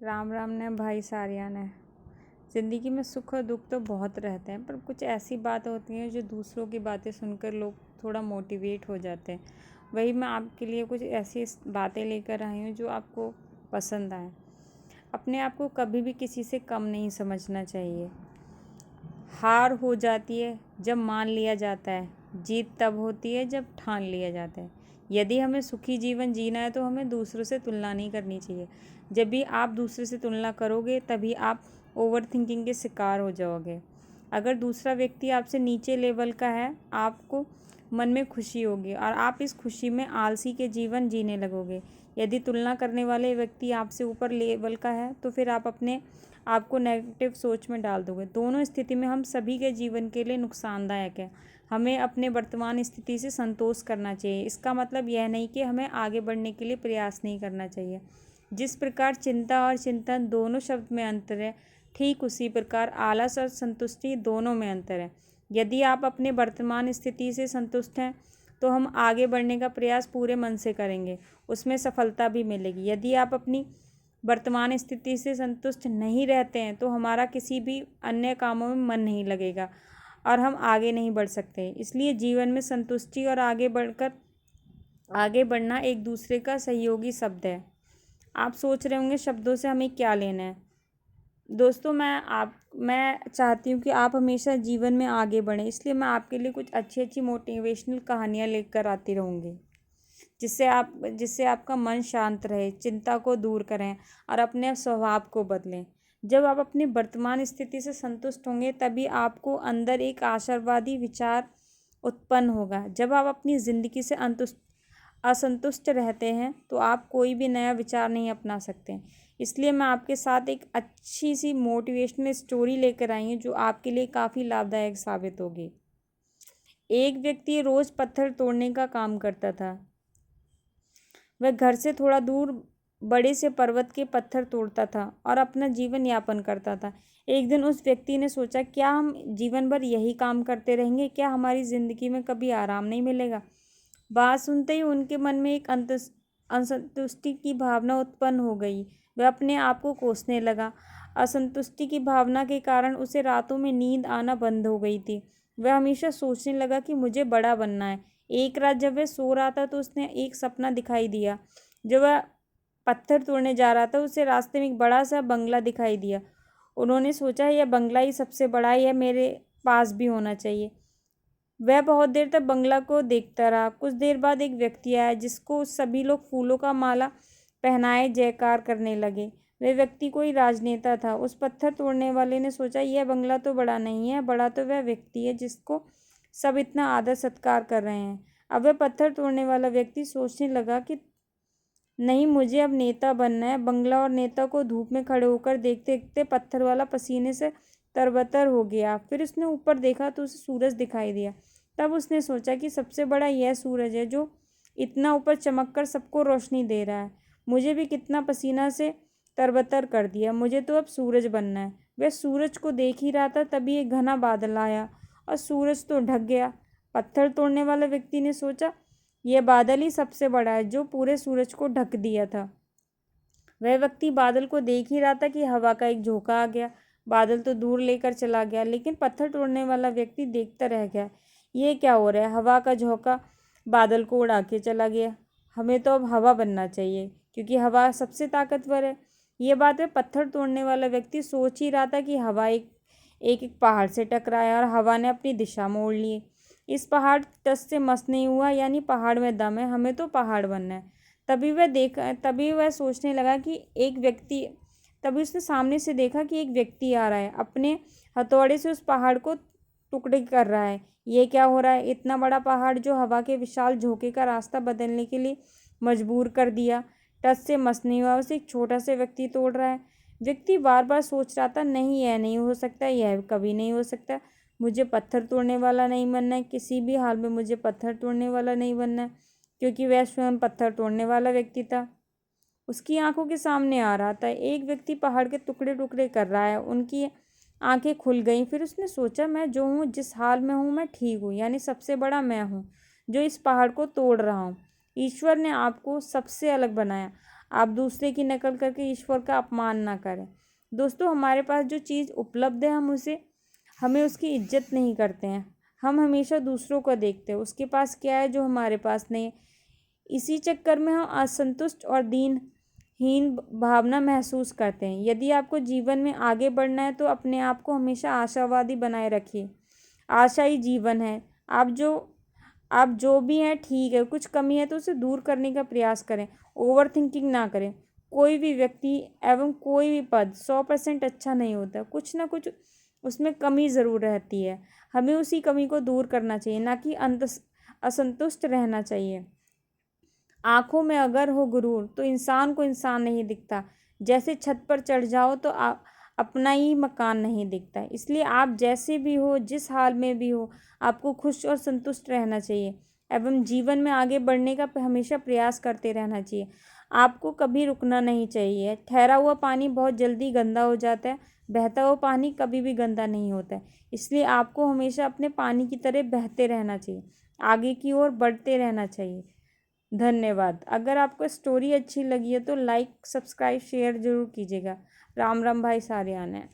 राम राम ने भाई सारिया ने। ज़िंदगी में सुख और दुख तो बहुत रहते हैं, पर कुछ ऐसी बात होती हैं जो दूसरों की बातें सुनकर लोग थोड़ा मोटिवेट हो जाते हैं। वही मैं आपके लिए कुछ ऐसी बातें लेकर आई हूँ जो आपको पसंद आए। अपने आप को कभी भी किसी से कम नहीं समझना चाहिए। हार हो जाती है जब मान लिया जाता है, जीत तब होती है जब ठान लिया जाता है। यदि हमें सुखी जीवन जीना है तो हमें दूसरों से तुलना नहीं करनी चाहिए। जब भी आप दूसरे से तुलना करोगे तभी आप ओवर थिंकिंग के शिकार हो जाओगे। अगर दूसरा व्यक्ति आपसे नीचे लेवल का है, आपको मन में खुशी होगी और आप इस खुशी में आलसी के जीवन जीने लगोगे। यदि तुलना करने वाले व्यक्ति आपसे ऊपर लेवल का है तो फिर आप अपने आपको नेगेटिव सोच में डाल दोगे। दोनों स्थिति में हम सभी के जीवन के लिए नुकसानदायक है। हमें अपने वर्तमान स्थिति से संतोष करना चाहिए। इसका मतलब यह नहीं कि हमें आगे बढ़ने के लिए प्रयास नहीं करना चाहिए। जिस प्रकार चिंता और चिंतन दोनों शब्द में अंतर है, ठीक उसी प्रकार आलस और संतुष्टि दोनों में अंतर है। यदि आप अपने वर्तमान स्थिति से संतुष्ट हैं तो हम आगे बढ़ने का प्रयास पूरे मन से करेंगे, उसमें सफलता भी मिलेगी। यदि आप अपनी वर्तमान स्थिति से संतुष्ट नहीं रहते हैं तो हमारा किसी भी अन्य कामों में मन नहीं लगेगा और हम आगे नहीं बढ़ सकते। इसलिए जीवन में संतुष्टि और आगे बढ़ना एक दूसरे का सहयोगी शब्द है। आप सोच रहे होंगे शब्दों से हमें क्या लेना है। दोस्तों, मैं चाहती हूँ कि आप हमेशा जीवन में आगे बढ़ें, इसलिए मैं आपके लिए कुछ अच्छी अच्छी मोटिवेशनल कहानियाँ लेकर आती रहूँगी, जिससे आपका मन शांत रहे, चिंता को दूर करें और अपने स्वभाव को बदलें। जब आप अपनी वर्तमान स्थिति से संतुष्ट होंगे तभी आपको अंदर एक आशावादी विचार उत्पन्न होगा। जब आप अपनी ज़िंदगी से असंतुष्ट रहते हैं तो आप कोई भी नया विचार नहीं अपना सकते। इसलिए मैं आपके साथ एक अच्छी सी मोटिवेशनल स्टोरी लेकर आई हूँ जो आपके लिए काफ़ी लाभदायक साबित होगी। एक व्यक्ति रोज़ पत्थर तोड़ने का काम करता था। वह घर से थोड़ा दूर बड़े से पर्वत के पत्थर तोड़ता था और अपना जीवन यापन करता था। एक दिन उस व्यक्ति ने सोचा, क्या हम जीवन भर यही काम करते रहेंगे? क्या हमारी ज़िंदगी में कभी आराम नहीं मिलेगा? बात सुनते ही उनके मन में एक असंतुष्टि की भावना उत्पन्न हो गई। वह अपने आप को कोसने लगा। असंतुष्टि की भावना के कारण उसे रातों में नींद आना बंद हो गई थी। वह हमेशा सोचने लगा कि मुझे बड़ा बनना है। एक रात जब वह सो रहा था तो उसने एक सपना दिखाई दिया। जब वह पत्थर तोड़ने जा रहा था उसे रास्ते में एक बड़ा सा बंगला दिखाई दिया। उन्होंने सोचा, यह बंगला ही सबसे बड़ा है, यह मेरे पास भी होना चाहिए। वह बहुत देर तक बंगला को देखता रहा। कुछ देर बाद एक व्यक्ति आया जिसको सभी लोग फूलों का माला पहनाए जयकार करने लगे। वह व्यक्ति कोई राजनेता था। उस पत्थर तोड़ने वाले ने सोचा, यह बंगला तो बड़ा नहीं है, बड़ा तो वह व्यक्ति है जिसको सब इतना आदर सत्कार कर रहे हैं। अब वह पत्थर तोड़ने वाला व्यक्ति सोचने लगा कि नहीं, मुझे अब नेता बनना है। बंगला और नेता को धूप में खड़े होकर देखते देखते पत्थर वाला पसीने से तरबतर हो गया। फिर उसने ऊपर देखा तो उसे सूरज दिखाई दिया। तब उसने सोचा कि सबसे बड़ा यह सूरज है जो इतना ऊपर चमक कर सबको रोशनी दे रहा है। मुझे भी कितना पसीना से तरबतर कर दिया, मुझे तो अब सूरज बनना है। वह सूरज को देख ही रहा था तभी एक घना बादल आया और सूरज तो ढक गया। पत्थर तोड़ने वाले व्यक्ति ने सोचा, यह बादल ही सबसे बड़ा है जो पूरे सूरज को ढक दिया था। वह व्यक्ति बादल को देख ही रहा था कि हवा का एक झोंका आ गया। बादल तो दूर लेकर चला गया, लेकिन पत्थर तोड़ने वाला व्यक्ति देखता रह गया। ये क्या हो रहा है? हवा का झोंका बादल को उड़ा के चला गया। हमें तो अब हवा बनना चाहिए क्योंकि हवा सबसे ताकतवर है। ये बात है, पत्थर तोड़ने वाला व्यक्ति सोच ही रहा था कि हवा एक पहाड़ से टकराया और हवा ने अपनी दिशा मोड़ ली। इस पहाड़ टस से मस नहीं हुआ, यानी पहाड़ में दम है, हमें तो पहाड़ बनना है। तभी वह सोचने लगा कि तभी उसने सामने से देखा कि एक व्यक्ति आ रहा है, अपने हथौड़े से उस पहाड़ को टुकड़े कर रहा है। ये क्या हो रहा है? इतना बड़ा पहाड़ जो हवा के विशाल झोंके का रास्ता बदलने के लिए मजबूर कर दिया। टस से मस नहीं हुआ, उसे एक छोटा सा व्यक्ति तोड़ रहा है। व्यक्ति बार बार सोच रहा था, नहीं, यह नहीं हो सकता, यह कभी नहीं हो सकता। मुझे पत्थर तोड़ने वाला नहीं बनना है, किसी भी हाल में मुझे पत्थर तोड़ने वाला नहीं बनना है, क्योंकि वह स्वयं पत्थर तोड़ने वाला व्यक्ति था। उसकी आंखों के सामने आ रहा था, एक व्यक्ति पहाड़ के टुकड़े टुकड़े कर रहा है। उनकी आंखें खुल गईं। फिर उसने सोचा, मैं जो हूँ, जिस हाल में हूँ, मैं ठीक हूँ, यानी सबसे बड़ा मैं हूँ जो इस पहाड़ को तोड़ रहा हूँ। ईश्वर ने आपको सबसे अलग बनाया। आप दूसरे की नकल करके ईश्वर का अपमान ना करें। दोस्तों, हमारे पास जो चीज़ उपलब्ध है हमें उसकी इज्जत नहीं करते हैं। हम हमेशा दूसरों को देखते हैं, उसके पास क्या है जो हमारे पास नहीं है। इसी चक्कर में हम असंतुष्ट और दीनहीन भावना महसूस करते हैं। यदि आपको जीवन में आगे बढ़ना है तो अपने आप को हमेशा आशावादी बनाए रखिए। आशा ही जीवन है। आप जो भी हैं ठीक है, कुछ कमी है तो उसे दूर करने का प्रयास करें। ओवर थिंकिंग ना करें। कोई भी व्यक्ति एवं कोई भी पद 100% अच्छा नहीं होता। कुछ ना कुछ उसमें कमी ज़रूर रहती है। हमें उसी कमी को दूर करना चाहिए, ना कि असंतुष्ट रहना चाहिए। आँखों में अगर हो गुरूर तो इंसान को इंसान नहीं दिखता। जैसे छत पर चढ़ जाओ तो अपना ही मकान नहीं दिखता। इसलिए आप जैसे भी हो, जिस हाल में भी हो, आपको खुश और संतुष्ट रहना चाहिए एवं जीवन में आगे बढ़ने का हमेशा प्रयास करते रहना चाहिए। आपको कभी रुकना नहीं चाहिए। ठहरा हुआ पानी बहुत जल्दी गंदा हो जाता है, बहता हुआ पानी कभी भी गंदा नहीं होता है। इसलिए आपको हमेशा अपने पानी की तरह बहते रहना चाहिए, आगे की ओर बढ़ते रहना चाहिए। धन्यवाद। अगर आपको स्टोरी अच्छी लगी है तो लाइक, सब्सक्राइब, शेयर ज़रूर कीजिएगा। राम राम भाई सारियान है।